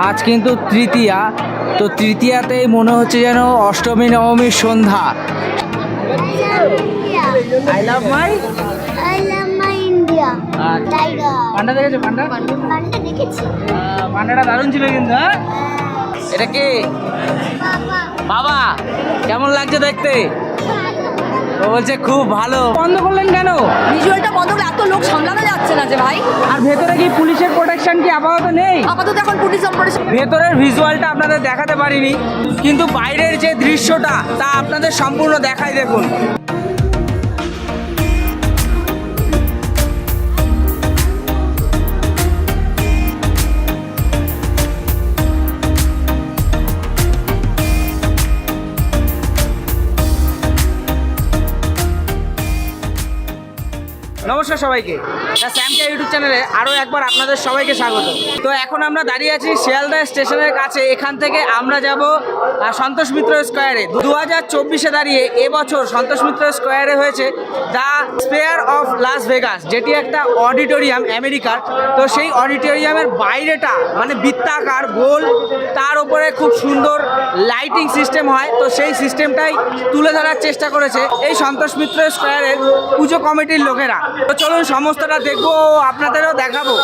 আজ কিন্তু তৃতীয়া, তো তৃতীয়াতেই মনে হচ্ছে যেন অষ্টমী নবমীর সন্ধ্যা। I love my India. পান্ডা দেখেছো? পান্ডা পান্ডা দেখেছি। পান্ডাটা দারুণ ছিল কিন্তু। হ্যাঁ, এটা কে? বাবা, কেমন লাগছে দেখতে? ও বলছে খুব ভালো। বন্ধ করলেন কেন? ভিজুয়ালটা বন্ধ করে এত লোক সামলানো যাচ্ছে না যে ভাই। আর ভেতরে কি পুলিশের প্রোটেকশন কি আপাতত নেই? আপাতত এখন পুলিশ অপারেশন। ভেতরের ভিজুয়ালটা আপনাদের দেখাতে পারিনি, কিন্তু বাইরের যে দৃশ্যটা তা আপনাদের সম্পূর্ণ দেখাই। দেখুন, নমস্কার সবাইকে, দ্য স্যামকে ইউটিউব চ্যানেলে আরও একবার আপনাদের সবাইকে স্বাগত। তো এখন আমরা দাঁড়িয়ে আছি শিয়ালদা স্টেশনের কাছে। এখান থেকে আমরা যাব সন্তোষ মিত্র স্কোয়ারে। 2024-এ দাঁড়িয়ে এবছর সন্তোষ মিত্র স্কোয়ারে হয়েছে the sphere of Las Vegas, যেটি একটা অডিটোরিয়াম আমেরিকার। তো সেই অডিটোরিয়ামের বাইরেটা মানে বৃত্তাকার গোল, তার উপরে খুব সুন্দর লাইটিং সিস্টেম হয়। তো সেই সিস্টেমটাই তুলে ধরার চেষ্টা করেছে এই সন্তোষ মিত্র স্কোয়ারের পুজো কমিটির লোকেরা। তো চলুন সমস্তটা দেখবো, আপনাদেরও দেখাবো।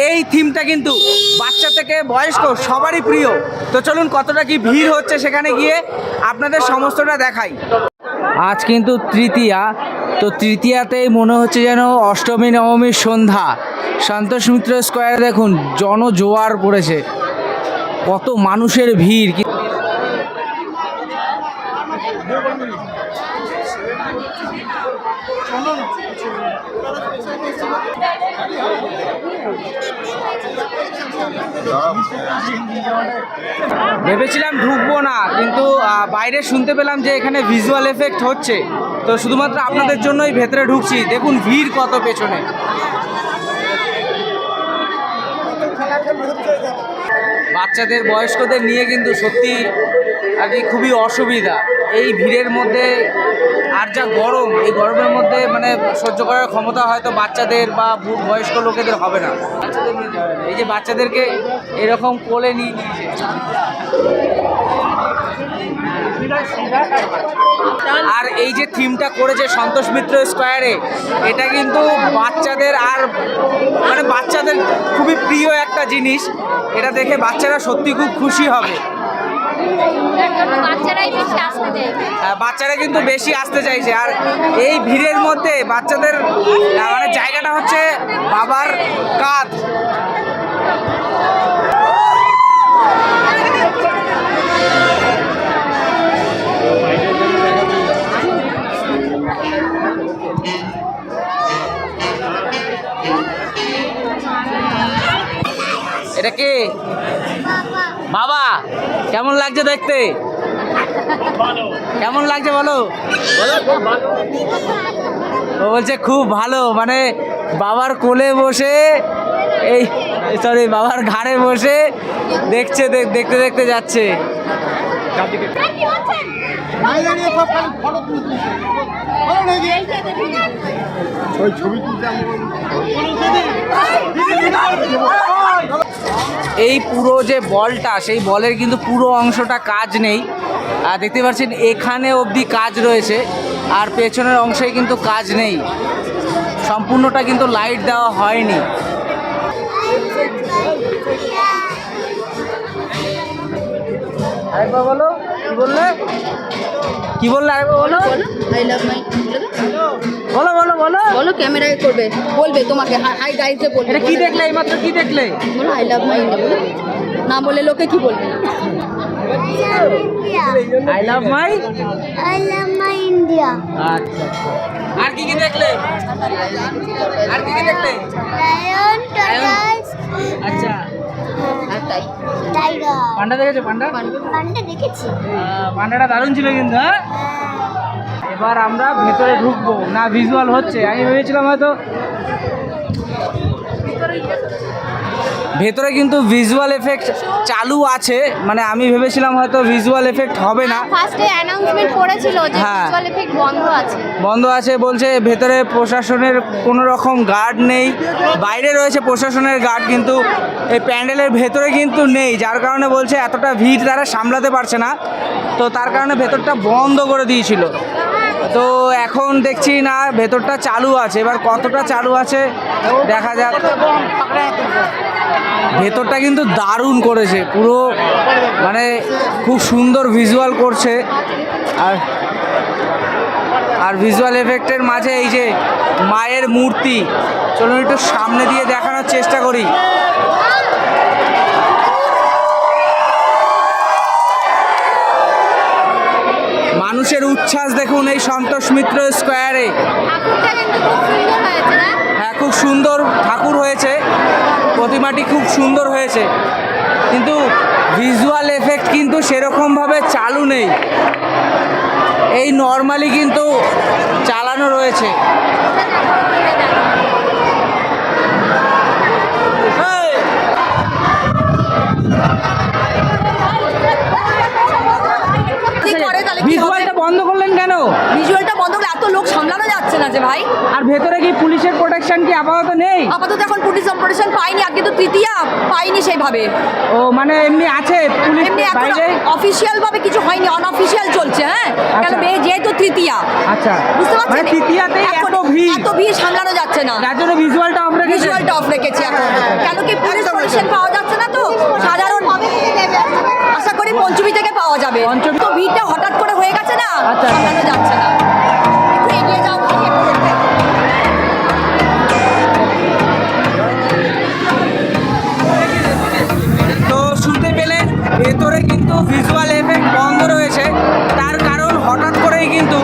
এই থিমটা কিন্তু বাচ্চা থেকে বয়স্ক সবারই প্রিয়। তো চলুন কতটা কি ভিড় হচ্ছে সেখানে গিয়ে আপনাদের সমস্তটা দেখাই। আজ কিন্তু তৃতীয়া, তো তৃতীয়াতেই মনে হচ্ছে যেন অষ্টমী নবমীর সন্ধ্যা। সন্তোষ মিত্র স্কোয়ারে দেখুন জনজোয়ার পড়েছে, কত মানুষের ভিড়। ভেবেছিলাম ঢুকবো না, কিন্তু বাইরে শুনতে পেলাম যে এখানে ভিজুয়াল এফেক্ট হচ্ছে। তো শুধুমাত্র আপনাদের জন্যই ভেতরে ঢুকছি। দেখুন ভিড় কত পেছনে। বাচ্চাদের বয়স্কদের নিয়ে কিন্তু সত্যি আর কি খুবই অসুবিধা এই ভিড়ের মধ্যে। আর যা গরম, এই গরমের মধ্যে মানে সহ্য করার ক্ষমতা হয়তো বাচ্চাদের বা বয়স্ক লোকেদের হবে না। বাচ্চাদের নিয়ে যাবে না। এই যে বাচ্চাদেরকে এরকম কোলে নিয়ে নিয়েছে। আর এই যে থিমটা করেছে সন্তোষ মিত্র স্কোয়ারে, এটা কিন্তু বাচ্চাদের আর মানে বাচ্চাদের খুবই প্রিয় একটা জিনিস। এটা দেখে বাচ্চারা সত্যি খুব খুশি হবে। বাচ্চারা কিন্তু বেশি আসতে চাইছে। আর এই ভিড়ের মধ্যে বাচ্চাদের মানে জায়গাটা হচ্ছে বাবার কাঁধ। এটা কে? বাবা, কেমন লাগছে দেখতে? কেমন লাগছে বলো? ও বলছে খুব ভালো, মানে বাবার কোলে বসে, এই সরি বাবার ঘাড়ে বসে দেখছে, দেখতে দেখতে যাচ্ছে। এই পুরো যে বলটা, সেই বলের কিন্তু পুরো অংশটা কাজ নেই। আর দেখতে পাচ্ছেন এখানে অবধি কাজ রয়েছে, আর পেছনের অংশে কিন্তু কাজ নেই। সম্পূর্ণটা কিন্তু লাইট দেওয়া হয়নি। আরেকবার বলো, কি বললে? কি বললে আরেকবার বলো? আই লাভ মাই। বলো বলো বলো বলো, ক্যামেরায় করবে, বলবে তোমাকে হাই গাইসে বলবে। এটা কি দেখলে এইমাত্র? কি দেখলে? বলো আই লাভ মাই ইন্ডিয়া। বলো না, বলে লোকে কি বলবে? I love my India. আচ্ছা, আর কি কি দেখলে? আর কি কি দেখলে? Lion, tiger. আচ্ছা, টাইগার। পান্ডা দেখেছো? পান্ডা পান্ডা দেখেছি। পান্ডাটা দারুণ ছিল কিন্তু। হ্যাঁ, এবার আমরা ভেতরে ঢুকবো না, ভিজুয়াল হচ্ছে। আমি ভেবেছিলাম হয়তো ভেতরে কিন্তু ভিজুয়াল এফেক্ট চালু আছে, মানে আমি ভেবেছিলাম হয়তো ভিজুয়াল এফেক্ট হবে না। ফার্স্টে অ্যানাউন্সমেন্ট করেছিল যে হ্যাঁ। ভিজুয়াল এফেক্ট বন্ধ আছে। বন্ধ আছে বলছে, ভেতরে প্রশাসনের কোনো রকম গার্ড নেই, বাইরে রয়েছে প্রশাসনের গার্ড, কিন্তু এই প্যান্ডেলের ভেতরে কিন্তু নেই, যার কারণে বলছে এতটা ভিড় তারা সামলাতে পারছে না, তো তার কারণে ভেতরটা বন্ধ করে দিয়েছিল। তো এখন দেখছি না ভেতরটা চালু আছে, এবার কতটা চালু আছে দেখা যাক। ভেতরটা কিন্তু দারুণ করেছে, পুরো মানে খুব সুন্দর ভিজুয়াল করছে। আর ভিজুয়াল এফেক্টের মাঝে এই যে মায়ের মূর্তি, চলুন একটু সামনে দিয়ে দেখানোর চেষ্টা করি। মানুষের উচ্ছ্বাস দেখুন এই সন্তোষ মিত্র স্কোয়ারে। ঠাকুরটা কিন্তু খুব সুন্দর হয়েছে না? হ্যাঁ, খুব সুন্দর ঠাকুর হয়েছে, প্রতিমাটি খুব সুন্দর হয়েছে, কিন্তু ভিজুয়াল এফেক্ট কিন্তু সেরকমভাবে চালু নেই, এই নর্মালি কিন্তু চালানো রয়েছে। কি করে তাহলে কি হবে? ভিজুয়ালটা বন্ধ করলেন কেন? ভিজুয়ালটা বন্ধ করে এত লোক সামলানো যাচ্ছে না যে ভাই। আর ভেতরে কি পুলিশের প্রোটেকশন কি আপাতত নেই? আপাতত এখন পুলিশ অপারেশন পাইনি, আগে তো তৃতীয়া পাইনি সেইভাবে। ও মানে এমনি আছে পুলিশ এমনি এখন বাইরে? অফিসিয়াল ভাবে কিছু হয়নি, অনঅফিসিয়াল চলছে। হ্যাঁ, কেন যেহেতু তৃতীয়া, আচ্ছা, বুঝতে পারছেন? মানে তৃতীয়াতেই এত ভিড়, এত ভিড় সামলানো যাচ্ছে না, যার জন্য ভিজুয়ালটা অফ রেখেছে। ভিজুয়ালটা অফ রেখেছি এখন। কেন কি পুলিশ প্রোটেকশন পাওয়া যাচ্ছে না, তো সাধারণ আশা করি পঞ্চমী থেকে পাওয়া যাবে। পঞ্চমী। তো ভিড়টা হঠাৎ করে হয়ে গেছে না, আচ্ছা। সামলানো যাচ্ছে না। একটু এগিয়ে যাও ভাই, একটু দেখবে। তো শুনতে পেলেন ভেতরে কিন্তু ভিজুয়াল এফেক্ট বন্ধ রয়েছে, তার কারণ হঠাৎ করেই কিন্তু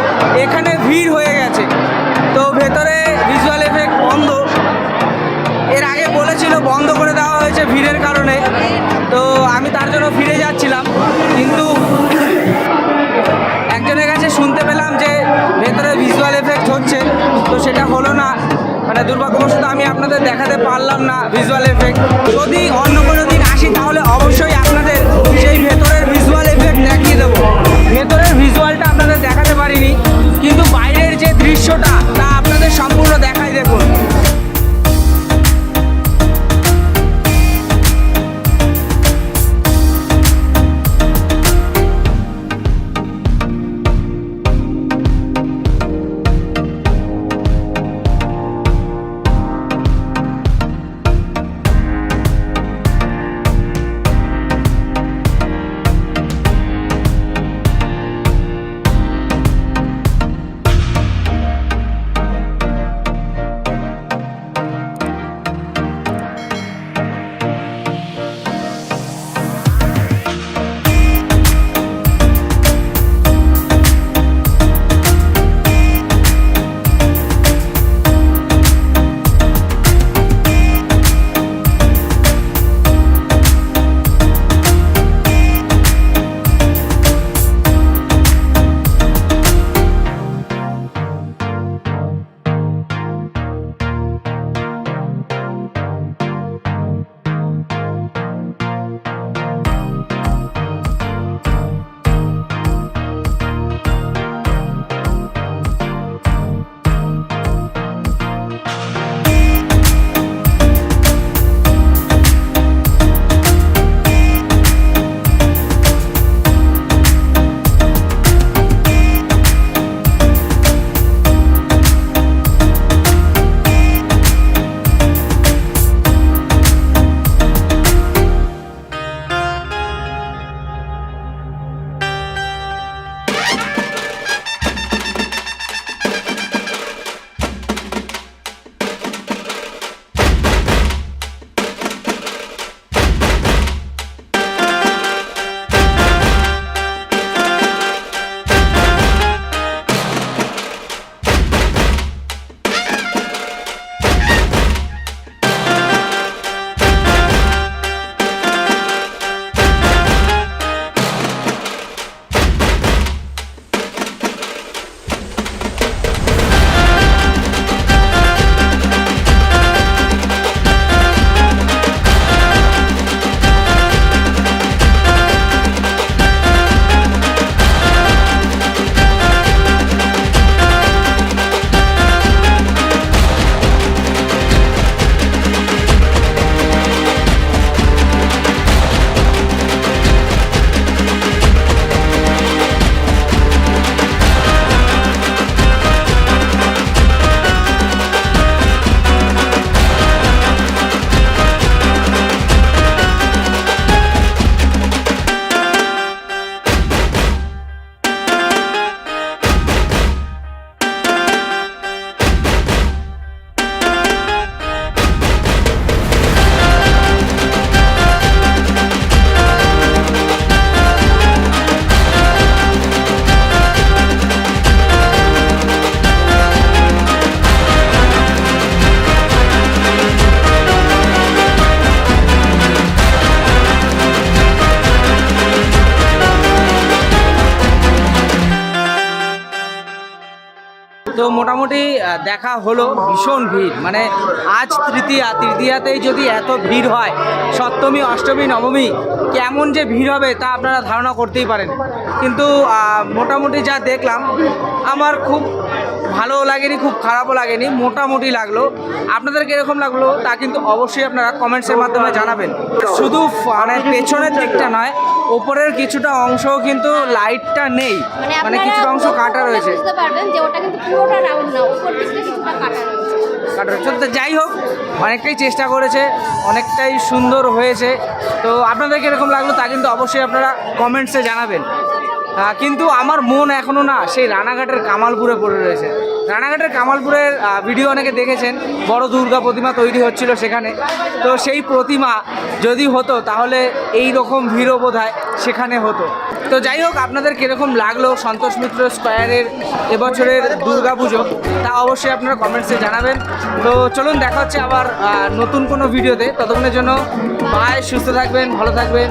এখানে ভিড় হয়ে গেছে, তো ভেতরে ভিজুয়াল এফেক্ট বন্ধ। এর আগে বলেছিল বন্ধ করে দেওয়া হয়েছে ভিড়ের কারণে, তো আমি তার জন্য ফিরে যাচ্ছিলাম, কিন্তু একজনের কাছে শুনতে পেলাম যে ভেতরে ভিজুয়াল এফেক্ট হচ্ছে, তো সেটা হলো না, মানে দুর্ভাগ্যবশত আমি আপনাদের দেখাতে পারলাম না ভিজুয়াল এফেক্ট। যদি অন্য কোনো দিন আসি তাহলে অবশ্যই আপনাদের সেই ভেতরের ভিজুয়াল এফেক্ট দেখিয়ে দেবো। ভেতরের ভিজুয়ালটা আপনাদের দেখাতে পারিনি, কিন্তু বাইরের যে দৃশ্যটা তা আপনাদের সম্পূর্ণ দেখাই দেখুন। তো মোটামুটি দেখা হলো ভীষণ ভিড়, মানে আজ তৃতীয়াতেই যদি এত ভিড় হয়, সপ্তমী অষ্টমী নবমী কেমন যে ভিড় হবে তা আপনারা ধারণা করতেই পারেন। কিন্তু মোটামুটি যা দেখলাম আমার খুব ভালোও লাগেনি, খুব খারাপও লাগেনি, মোটামুটি লাগলো। আপনাদের কীরকম লাগলো তা কিন্তু অবশ্যই আপনারা কমেন্টসের মাধ্যমে জানাবেন। শুধু মানে পেছনের দিকটা নয়, ওপরের কিছুটা অংশও কিন্তু লাইটটা নেই, মানে আপনারা কিছুটা অংশ কাটা রয়েছে। বুঝতে পারবেন যে ওটা কিন্তু পুরোটা রাউন্ড না, উপর দিকটা কিছুটা কাটা রয়েছে। তো যাই হোক, অনেকটাই চেষ্টা করেছে, অনেকটাই সুন্দর হয়েছে। তো আপনাদের কীরকম লাগলো তা কিন্তু অবশ্যই আপনারা কমেন্টসে জানাবেন। কিন্তু আমার মন এখনও না সেই রানাঘাটের কামালপুরে পড়ে রয়েছে। রানাঘাটের কামালপুরের ভিডিও অনেকে দেখেছেন, বড় দুর্গা প্রতিমা তৈরি হচ্ছিল সেখানে। তো সেই প্রতিমা যদি হতো তাহলে এই রকম ভিড়ও বোধহয় সেখানে হতো। তো যাই হোক, আপনাদের কীরকম লাগলো সন্তোষ মিত্র স্কোয়ারের এবছরের দুর্গা পুজো তা অবশ্যই আপনারা কমেন্টসে জানাবেন। তো চলুন, দেখা হচ্ছে আবার নতুন কোনো ভিডিওতে। ততক্ষণের জন্য বাই, সুস্থ থাকবেন, ভালো থাকবেন।